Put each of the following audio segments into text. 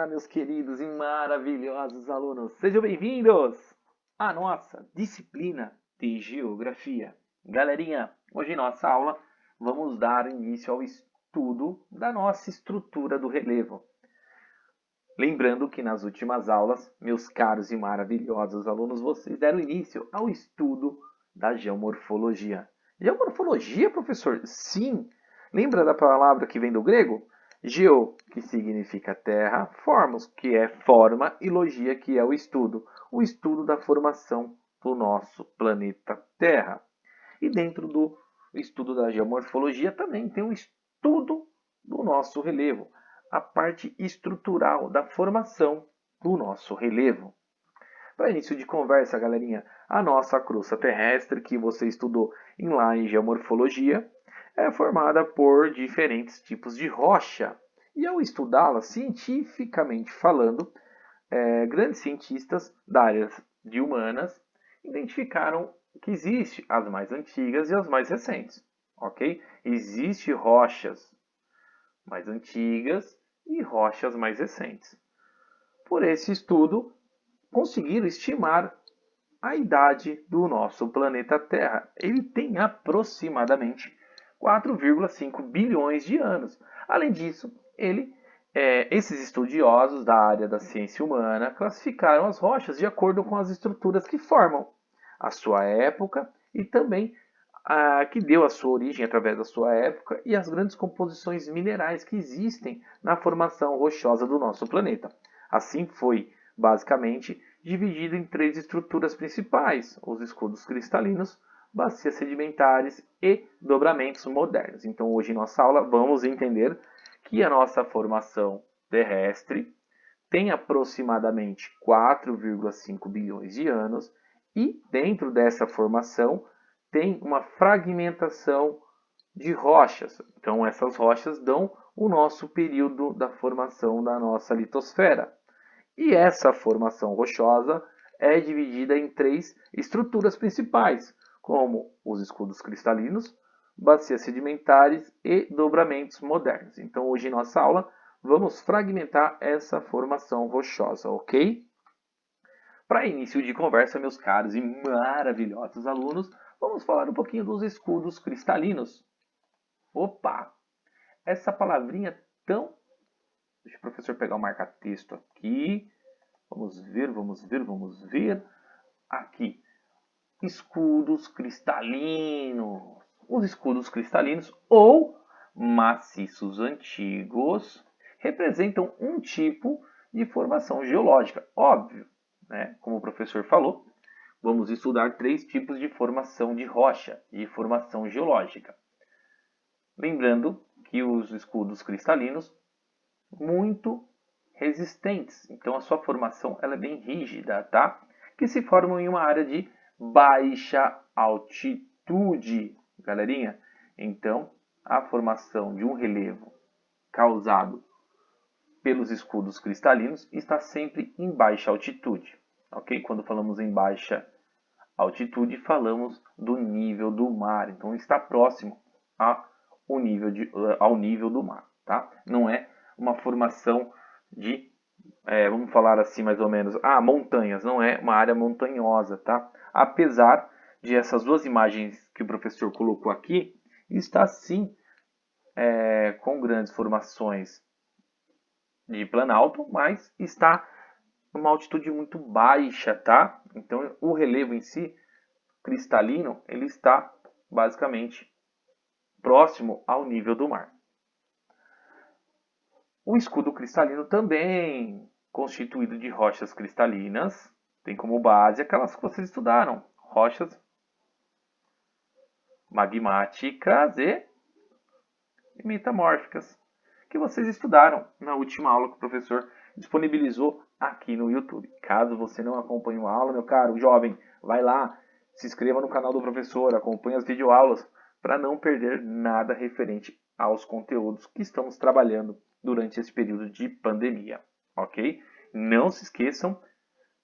Olá, meus queridos e maravilhosos alunos. Sejam bem-vindos à nossa disciplina de Geografia. Galerinha, hoje em nossa aula vamos dar início ao estudo da nossa estrutura do relevo. Lembrando que nas últimas aulas, meus caros e maravilhosos alunos, vocês deram início ao estudo da geomorfologia. Geomorfologia, professor? Sim! Lembra da palavra que vem do grego? Geo, que significa terra, formos, que é forma, e logia, que é o estudo da formação do nosso planeta Terra. E dentro do estudo da geomorfologia também tem o estudo do nosso relevo, a parte estrutural da formação do nosso relevo. Para início de conversa, galerinha, a nossa crosta terrestre, que você estudou lá em geomorfologia, é formada por diferentes tipos de rocha. E ao estudá-la cientificamente falando, grandes cientistas da área de humanas identificaram que existe as mais antigas e as mais recentes, ok? Existem rochas mais antigas e rochas mais recentes. Por esse estudo, conseguiram estimar a idade do nosso planeta Terra. Ele tem aproximadamente 4,5 bilhões de anos. Além disso, esses estudiosos da área da ciência humana classificaram as rochas de acordo com as estruturas que formam a sua época e também que deu a sua origem através da sua época e as grandes composições minerais que existem na formação rochosa do nosso planeta. Assim foi, basicamente, dividido em três estruturas principais: os escudos cristalinos, bacias sedimentares e dobramentos modernos. Então, hoje em nossa aula, vamos entender que a nossa formação terrestre tem aproximadamente 4,5 bilhões de anos e, dentro dessa formação, tem uma fragmentação de rochas. Então, essas rochas dão o nosso período da formação da nossa litosfera. E essa formação rochosa é dividida em três estruturas principais, como os escudos cristalinos, bacias sedimentares e dobramentos modernos. Então, hoje em nossa aula, vamos fragmentar essa formação rochosa, ok? Para início de conversa, meus caros e maravilhosos alunos, vamos falar um pouquinho dos escudos cristalinos. Opa! Essa palavrinha tão... Deixa o professor pegar o marca-texto aqui. Vamos ver. Aqui. Escudos cristalinos. Os escudos cristalinos ou maciços antigos representam um tipo de formação geológica. Óbvio, né? Como o professor falou, vamos estudar três tipos de formação de rocha, de formação geológica. Lembrando que os escudos cristalinos, muito resistentes. Então, a sua formação ela é bem rígida, tá? Que se formam em uma área de baixa altitude, galerinha. Então, a formação de um relevo causado pelos escudos cristalinos está sempre em baixa altitude, ok? Quando falamos em baixa altitude, falamos do nível do mar. Então, está próximo ao nível do mar, tá? Não é uma formação de, vamos falar assim mais ou menos, montanhas, não é uma área montanhosa, tá? Apesar de essas duas imagens que o professor colocou aqui, está sim com grandes formações de planalto, mas está numa altitude muito baixa, tá? Então o relevo em si, cristalino, ele está basicamente próximo ao nível do mar. O escudo cristalino também, constituído de rochas cristalinas, tem como base aquelas que vocês estudaram, rochas magmáticas e metamórficas, que vocês estudaram na última aula que o professor disponibilizou aqui no YouTube. Caso você não acompanhe a aula, meu caro jovem, vai lá, se inscreva no canal do professor, acompanhe as videoaulas para não perder nada referente aos conteúdos que estamos trabalhando durante esse período de pandemia, ok? Não se esqueçam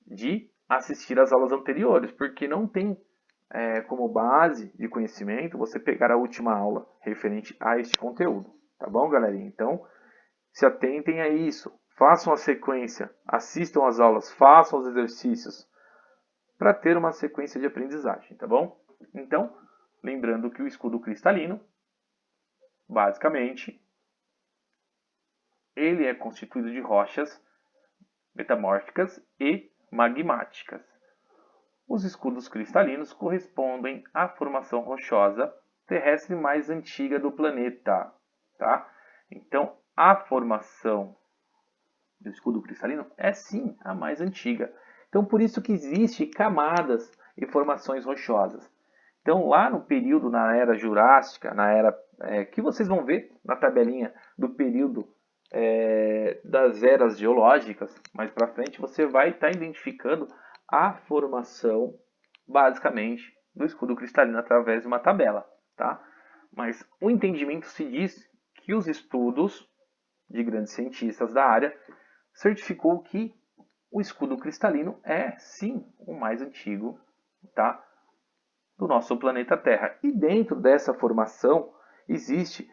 de assistir às aulas anteriores, porque não tem como base de conhecimento você pegar a última aula referente a este conteúdo, tá bom, galerinha? Então, se atentem a isso, façam a sequência, assistam às aulas, façam os exercícios, para ter uma sequência de aprendizagem, tá bom? Então, lembrando que o escudo cristalino, basicamente, ele é constituído de rochas metamórficas e magmáticas. Os escudos cristalinos correspondem à formação rochosa terrestre mais antiga do planeta, tá? Então, a formação do escudo cristalino é sim a mais antiga. Então, por isso que existe camadas e formações rochosas. Então, lá no período, na era Jurássica, na era que vocês vão ver na tabelinha do período das eras geológicas, mais para frente, você vai estar identificando a formação, basicamente, do escudo cristalino através de uma tabela, tá? Mas o entendimento se diz que os estudos de grandes cientistas da área certificou que o escudo cristalino é, sim, o mais antigo, tá, do nosso planeta Terra. E dentro dessa formação existe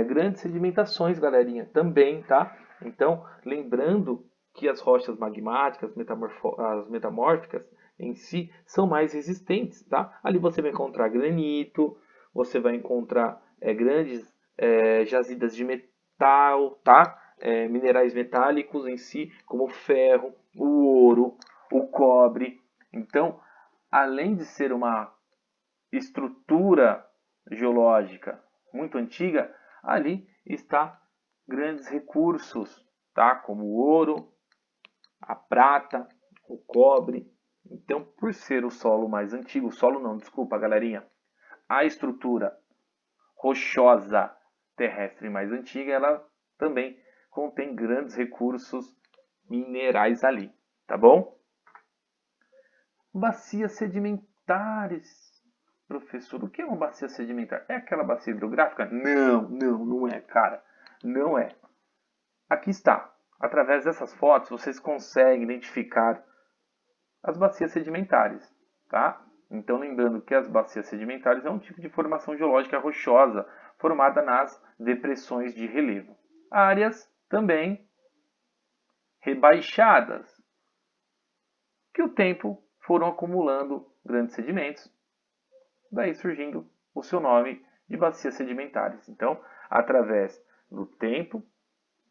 grandes sedimentações, galerinha, também, tá? Então, lembrando que as rochas magmáticas, as metamórficas em si, são mais resistentes, tá? Ali você vai encontrar granito, você vai encontrar grandes jazidas de metal, tá? Minerais metálicos em si, como o ferro, o ouro, o cobre. Então, além de ser uma estrutura geológica muito antiga, ali está grandes recursos, tá? Como o ouro, a prata, o cobre. Então, por ser o solo mais antigo, o solo não, desculpa, galerinha, a estrutura rochosa terrestre mais antiga, ela também contém grandes recursos minerais ali, tá bom? Bacias sedimentares. Professor, o que é uma bacia sedimentar? É aquela bacia hidrográfica? Não é, cara. Não é. Aqui está. Através dessas fotos, vocês conseguem identificar as bacias sedimentares, tá? Então, lembrando que as bacias sedimentares é um tipo de formação geológica rochosa formada nas depressões de relevo. Áreas também rebaixadas, que o tempo foram acumulando grandes sedimentos, daí surgindo o seu nome de bacias sedimentares. Então, através do tempo,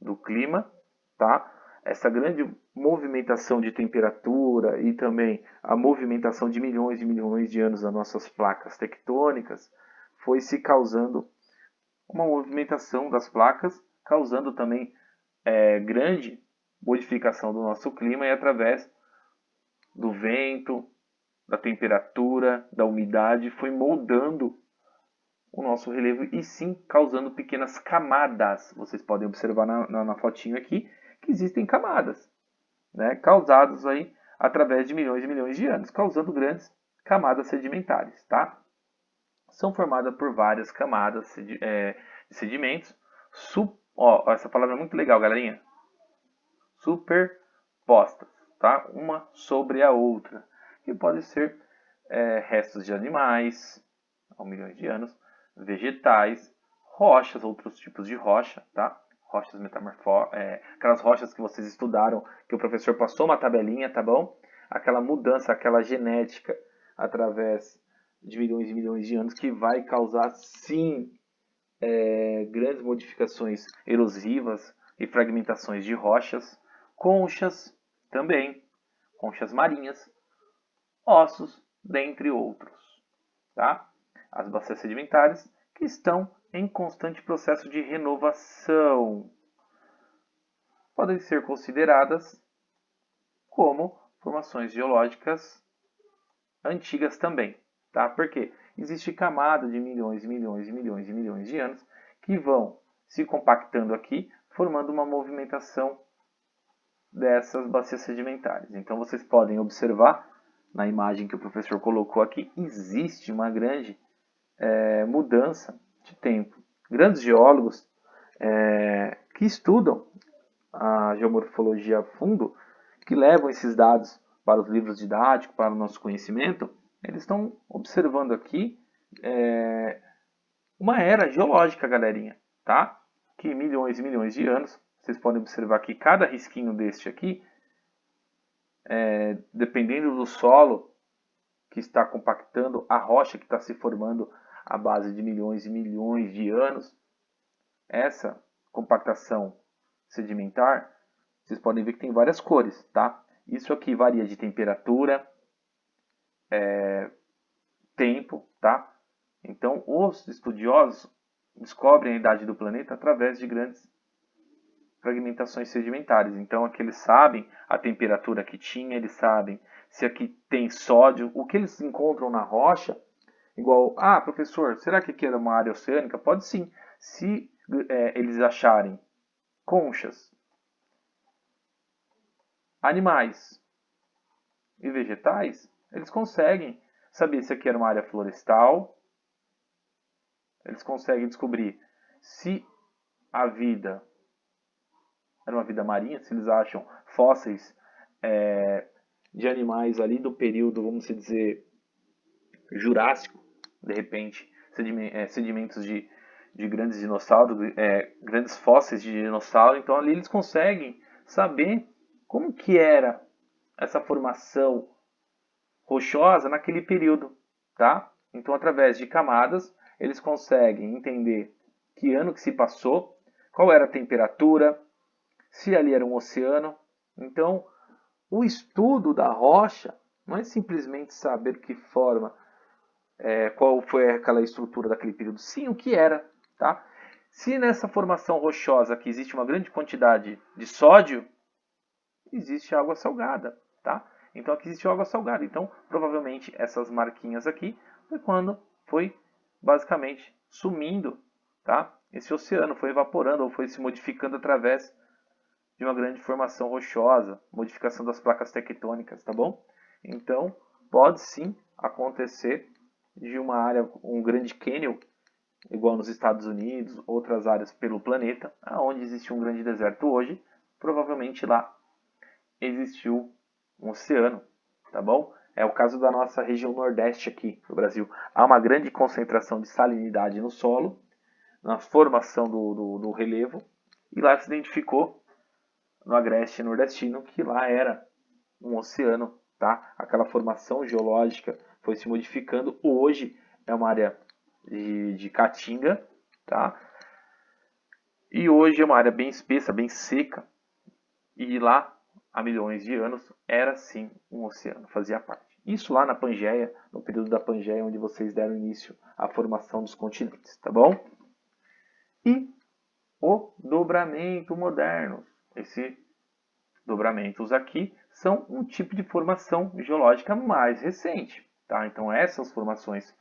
do clima, tá? Essa grande movimentação de temperatura e também a movimentação de milhões e milhões de anos das nossas placas tectônicas foi se causando uma movimentação das placas, causando também grande modificação do nosso clima e através do vento, da temperatura, da umidade, foi moldando o nosso relevo e sim causando pequenas camadas. Vocês podem observar na fotinho aqui que existem camadas, né, causadas aí através de milhões e milhões de anos, causando grandes camadas sedimentares, tá? São formadas por várias camadas de sedimentos. Essa palavra é muito legal, galerinha. Superpostas, tá? Uma sobre a outra. Que pode ser restos de animais, há milhões de anos, vegetais, rochas, outros tipos de rocha, tá? Rochas aquelas rochas que vocês estudaram, que o professor passou uma tabelinha, tá bom? Aquela mudança, aquela genética através de milhões e milhões de anos que vai causar, sim, grandes modificações erosivas e fragmentações de rochas, conchas também, conchas marinhas, ossos, dentre outros, tá? As bacias sedimentares que estão em constante processo de renovação podem ser consideradas como formações geológicas antigas também, tá? Porque existe camada de milhões e milhões e milhões e milhões de anos que vão se compactando aqui, formando uma movimentação dessas bacias sedimentares. Então vocês podem observar na imagem que o professor colocou aqui, existe uma grande mudança de tempo. Grandes geólogos que estudam a geomorfologia a fundo, que levam esses dados para os livros didáticos, para o nosso conhecimento, eles estão observando aqui uma era geológica, galerinha, tá? Que milhões e milhões de anos vocês podem observar que cada risquinho deste aqui, dependendo do solo que está compactando, a rocha que está se formando à base de milhões e milhões de anos, essa compactação sedimentar, vocês podem ver que tem várias cores, tá? Isso aqui varia de temperatura, tempo, tá? Então, os estudiosos descobrem a idade do planeta através de grandes fragmentações sedimentares. Então, aqui eles sabem a temperatura que tinha, eles sabem se aqui tem sódio, o que eles encontram na rocha, igual, professor, será que aqui era uma área oceânica? Pode sim, se eles acharem conchas, animais e vegetais, eles conseguem saber se aqui era uma área florestal, eles conseguem descobrir se a vida era uma vida marinha, se eles acham fósseis de animais ali do período, vamos dizer, Jurássico, de repente, sedimentos de grandes dinossauros, grandes fósseis de dinossauro. Então ali eles conseguem saber como que era essa formação rochosa naquele período, tá? Então através de camadas eles conseguem entender que ano que se passou, qual era a temperatura, se ali era um oceano. Então o estudo da rocha não é simplesmente saber que forma, qual foi aquela estrutura daquele período, sim o que era, tá? Se nessa formação rochosa aqui existe uma grande quantidade de sódio, existe água salgada, tá? Então aqui existe água salgada. Então provavelmente essas marquinhas aqui foi quando foi basicamente sumindo, tá? Esse oceano foi evaporando ou foi se modificando através de uma grande formação rochosa, modificação das placas tectônicas, tá bom? Então pode sim acontecer de uma área, um grande cânion, igual nos Estados Unidos, outras áreas pelo planeta, onde existe um grande deserto hoje, provavelmente lá existiu um oceano, tá bom? É o caso da nossa região nordeste aqui no Brasil. Há uma grande concentração de salinidade no solo, na formação do relevo, e lá se identificou no agreste nordestino que lá era um oceano, tá? Aquela formação geológica foi se modificando. Hoje é uma área de caatinga, tá? E hoje é uma área bem espessa, bem seca. E lá, há milhões de anos, era sim um oceano, fazia parte. Isso lá na Pangeia, no período da Pangeia, onde vocês deram início à formação dos continentes, tá bom? E o dobramento moderno. Esses dobramentos aqui são um tipo de formação geológica mais recente, tá? Então essas formações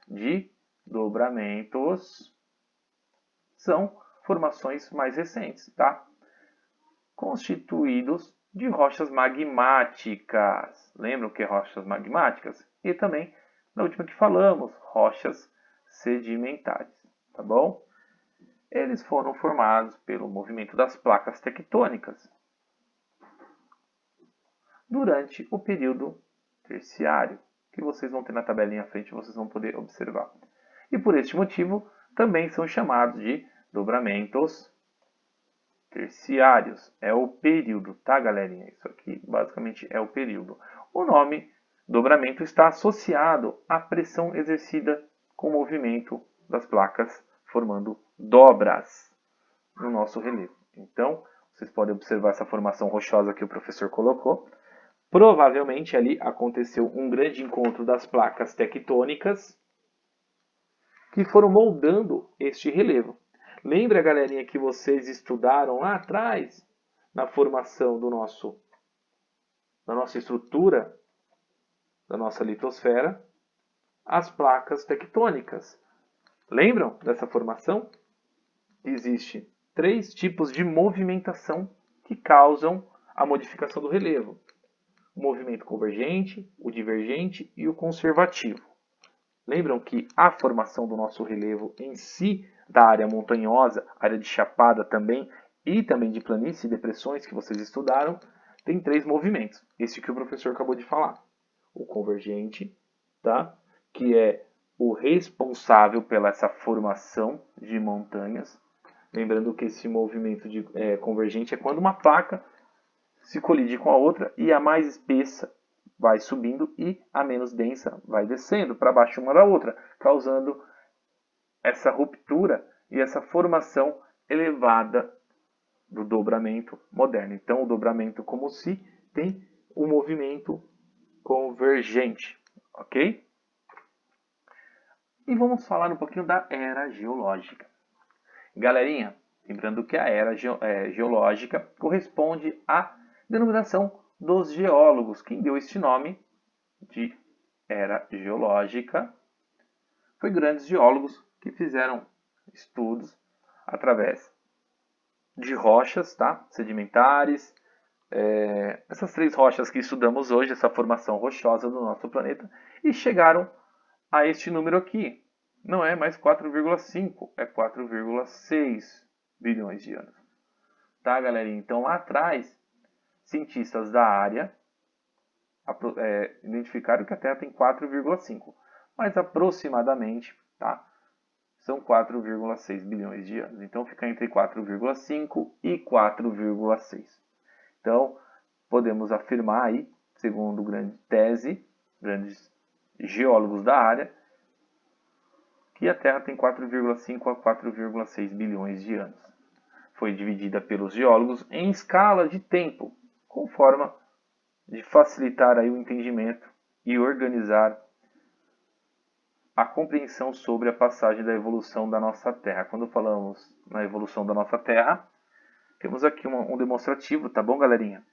de dobramentos são formações mais recentes, tá? Constituídos de rochas magmáticas. Lembram o que é rochas magmáticas? E também, na última que falamos, rochas sedimentares, tá bom? Eles foram formados pelo movimento das placas tectônicas durante o período terciário, que vocês vão ter na tabelinha à frente, vocês vão poder observar. E por este motivo, também são chamados de dobramentos terciários. É o período, tá, galerinha? Isso aqui basicamente é o período. O nome dobramento está associado à pressão exercida com o movimento das placas, formando dobras no nosso relevo. Então, vocês podem observar essa formação rochosa que o professor colocou. Provavelmente ali aconteceu um grande encontro das placas tectônicas que foram moldando este relevo. Lembra, galerinha, que vocês estudaram lá atrás, na formação da nossa estrutura, da nossa litosfera, as placas tectônicas. Lembram dessa formação? Existem 3 tipos de movimentação que causam a modificação do relevo. O movimento convergente, o divergente e o conservativo. Lembram que a formação do nosso relevo em si, da área montanhosa, área de chapada também, e também de planície e depressões que vocês estudaram, tem 3 movimentos. Esse que o professor acabou de falar. O convergente, tá? Que é o responsável pela essa formação de montanhas. Lembrando que esse movimento convergente é quando uma placa se colide com a outra e a mais espessa vai subindo e a menos densa vai descendo para baixo uma da outra, causando essa ruptura e essa formação elevada do dobramento moderno. Então, o dobramento como se tem um movimento convergente, ok? E vamos falar um pouquinho da era geológica. Galerinha, lembrando que a era geológica corresponde à denominação dos geólogos. Quem deu este nome de era geológica foi grandes geólogos que fizeram estudos através de rochas, tá? Sedimentares, essas três rochas que estudamos hoje, essa formação rochosa do nosso planeta, e chegaram a este número aqui. Não é mais 4,5, é 4,6 bilhões de anos. Tá, galerinha? Então, lá atrás, cientistas da área identificaram que a Terra tem 4,5, mas aproximadamente, tá? São 4,6 bilhões de anos. Então, fica entre 4,5 e 4,6. Então, podemos afirmar aí, segundo grande tese, grandes geólogos da área, que a Terra tem 4,5 a 4,6 bilhões de anos. Foi dividida pelos geólogos em escala de tempo, com forma de facilitar aí o entendimento e organizar a compreensão sobre a passagem da evolução da nossa Terra. Quando falamos na evolução da nossa Terra, temos aqui um demonstrativo, tá bom, galerinha?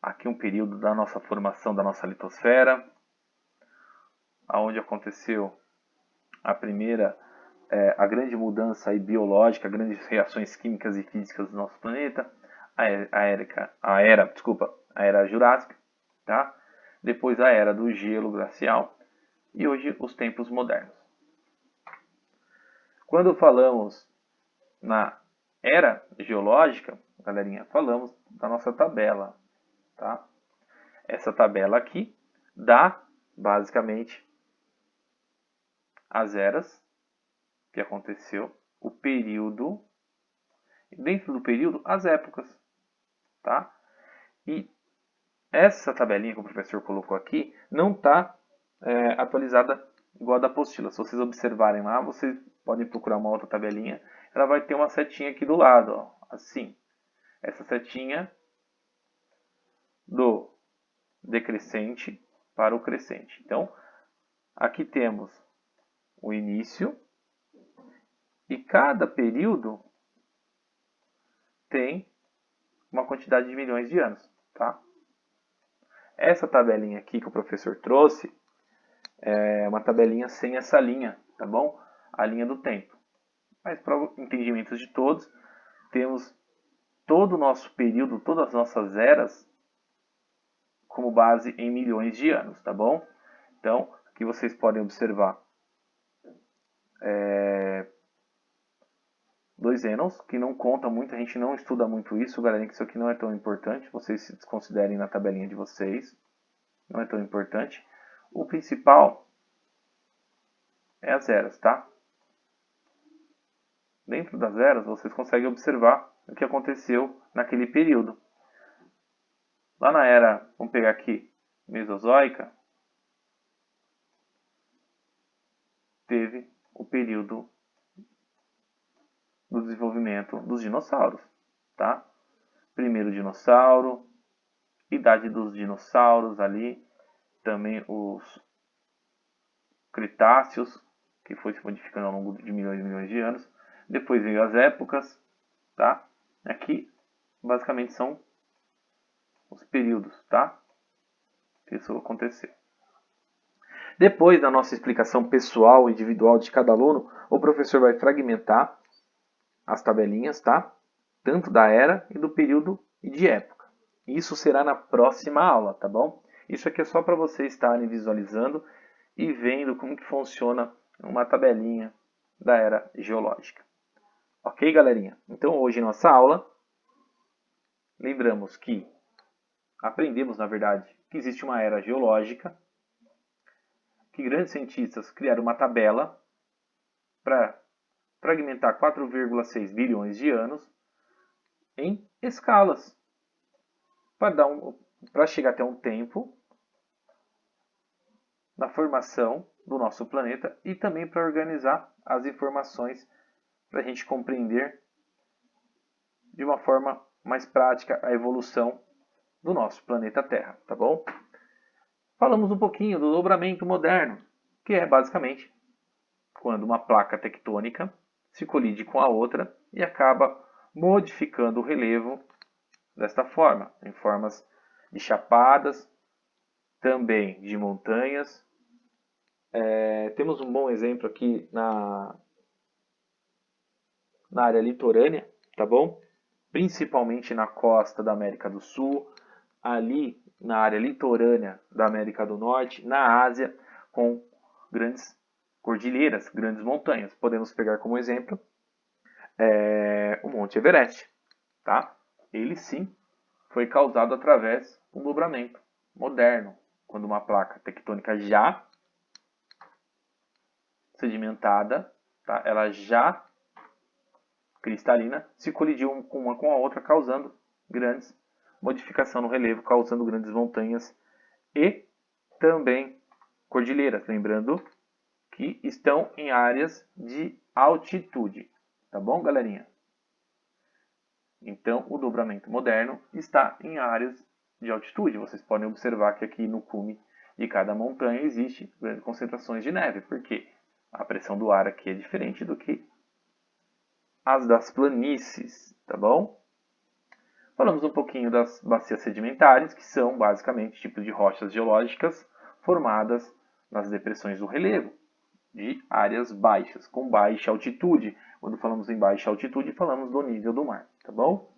Aqui um período da nossa formação da nossa litosfera, onde aconteceu a primeira, a grande mudança aí biológica, grandes reações químicas e físicas do nosso planeta, a era Jurássica, tá? Depois a era do gelo glacial e hoje os tempos modernos. Quando falamos na era geológica, galerinha, falamos da nossa tabela, tá? Essa tabela aqui dá basicamente as eras que aconteceu, o período, e dentro do período as épocas, tá? E essa tabelinha que o professor colocou aqui não está atualizada igual a da apostila. Se vocês observarem lá, vocês podem procurar uma outra tabelinha, ela vai ter uma setinha aqui do lado, ó, assim. Essa setinha do decrescente para o crescente. Então, aqui temos o início e cada período tem uma quantidade de milhões de anos, tá? Essa tabelinha aqui que o professor trouxe é uma tabelinha sem essa linha, tá bom? A linha do tempo. Mas para o entendimento de todos, temos todo o nosso período, todas as nossas eras como base em milhões de anos, tá bom? Então, aqui vocês podem observar dois ênons, que não conta muito, a gente não estuda muito isso, galera, que isso aqui não é tão importante, vocês se desconsiderem na tabelinha de vocês, não é tão importante. O principal é as eras, tá? Dentro das eras, vocês conseguem observar o que aconteceu naquele período. Lá na era, vamos pegar aqui, Mesozoica, teve o período do desenvolvimento dos dinossauros, tá? Primeiro dinossauro, idade dos dinossauros ali, também os Cretáceos, que foi se modificando ao longo de milhões e milhões de anos. Depois veio as épocas, tá? Aqui, basicamente, são os períodos, tá? Que isso aconteceu. Depois da nossa explicação pessoal, individual de cada aluno, o professor vai fragmentar as tabelinhas, tá? Tanto da era e do período e de época. Isso será na próxima aula, tá bom? Isso aqui é só para vocês estarem visualizando e vendo como que funciona uma tabelinha da era geológica. Ok, galerinha? Então, hoje em nossa aula, lembramos que aprendemos, na verdade, que existe uma era geológica, que grandes cientistas criaram uma tabela para fragmentar 4,6 bilhões de anos em escalas para chegar até um tempo na formação do nosso planeta e também para organizar as informações para a gente compreender de uma forma mais prática a evolução do nosso planeta Terra, tá bom? Falamos um pouquinho do dobramento moderno, que é basicamente quando uma placa tectônica se colide com a outra e acaba modificando o relevo desta forma, em formas de chapadas, também de montanhas. Temos um bom exemplo aqui na área litorânea, tá bom? Principalmente na costa da América do Sul, ali na área litorânea da América do Norte, na Ásia, com grandes cordilheiras, grandes montanhas. Podemos pegar como exemplo o Monte Everest, tá? Ele sim foi causado através de um dobramento moderno, quando uma placa tectônica já sedimentada, tá? Ela já cristalina, se colidiu uma com a outra, causando grandes modificação no relevo, causando grandes montanhas e também cordilheiras, lembrando que estão em áreas de altitude, tá bom, galerinha? Então, o dobramento moderno está em áreas de altitude. Vocês podem observar que aqui no cume de cada montanha existe grandes concentrações de neve, porque a pressão do ar aqui é diferente do que as das planícies, tá bom? Falamos um pouquinho das bacias sedimentares, que são basicamente tipos de rochas geológicas formadas nas depressões do relevo, de áreas baixas, com baixa altitude. Quando falamos em baixa altitude, falamos do nível do mar, tá bom?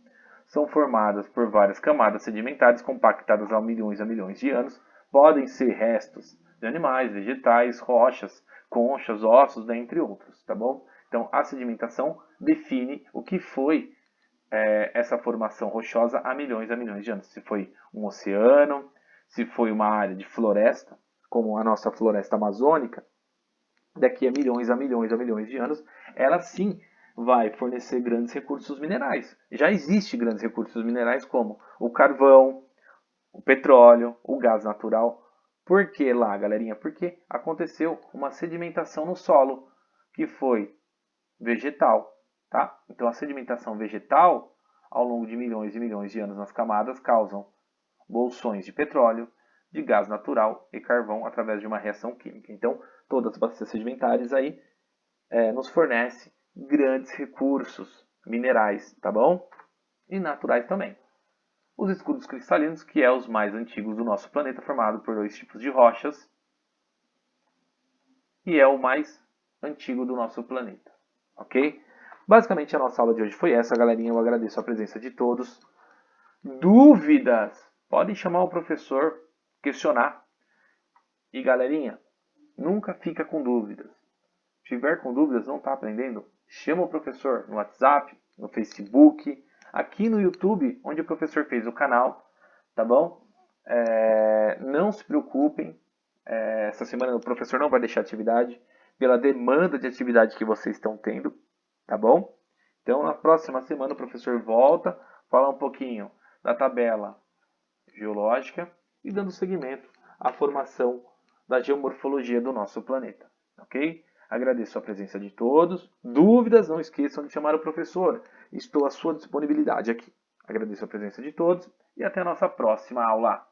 São formadas por várias camadas sedimentares compactadas há milhões de anos. Podem ser restos de animais, vegetais, rochas, conchas, ossos, dentre outros, tá bom? Então, a sedimentação define o que foi essa formação rochosa há milhões de anos. Se foi um oceano, se foi uma área de floresta, como a nossa floresta amazônica, daqui a milhões de anos, ela sim vai fornecer grandes recursos minerais. Já existem grandes recursos minerais como o carvão, o petróleo, o gás natural. Por que lá, galerinha? Porque aconteceu uma sedimentação no solo que foi vegetal, tá? Então a sedimentação vegetal, ao longo de milhões de anos nas camadas, causam bolsões de petróleo, de gás natural e carvão através de uma reação química. Então, todas as bacias sedimentares aí nos fornecem grandes recursos minerais, tá bom? E naturais também. Os escudos cristalinos, que é os mais antigos do nosso planeta, formado por dois tipos de rochas, e é o mais antigo do nosso planeta, ok? Basicamente a nossa aula de hoje foi essa, galerinha. Eu agradeço a presença de todos. Dúvidas? Podem chamar o professor, questionar. E galerinha, nunca fica com dúvidas. Se tiver com dúvidas, não está aprendendo? Chama o professor no WhatsApp, no Facebook, aqui no YouTube, onde o professor fez o canal, tá bom? Não se preocupem, essa semana o professor não vai deixar atividade, pela demanda de atividade que vocês estão tendo, tá bom? Então, na próxima semana o professor volta, fala um pouquinho da tabela geológica e dando seguimento à formação da geomorfologia do nosso planeta, ok? Agradeço a presença de todos. Dúvidas, não esqueçam de chamar o professor. Estou à sua disponibilidade aqui. Agradeço a presença de todos e até a nossa próxima aula.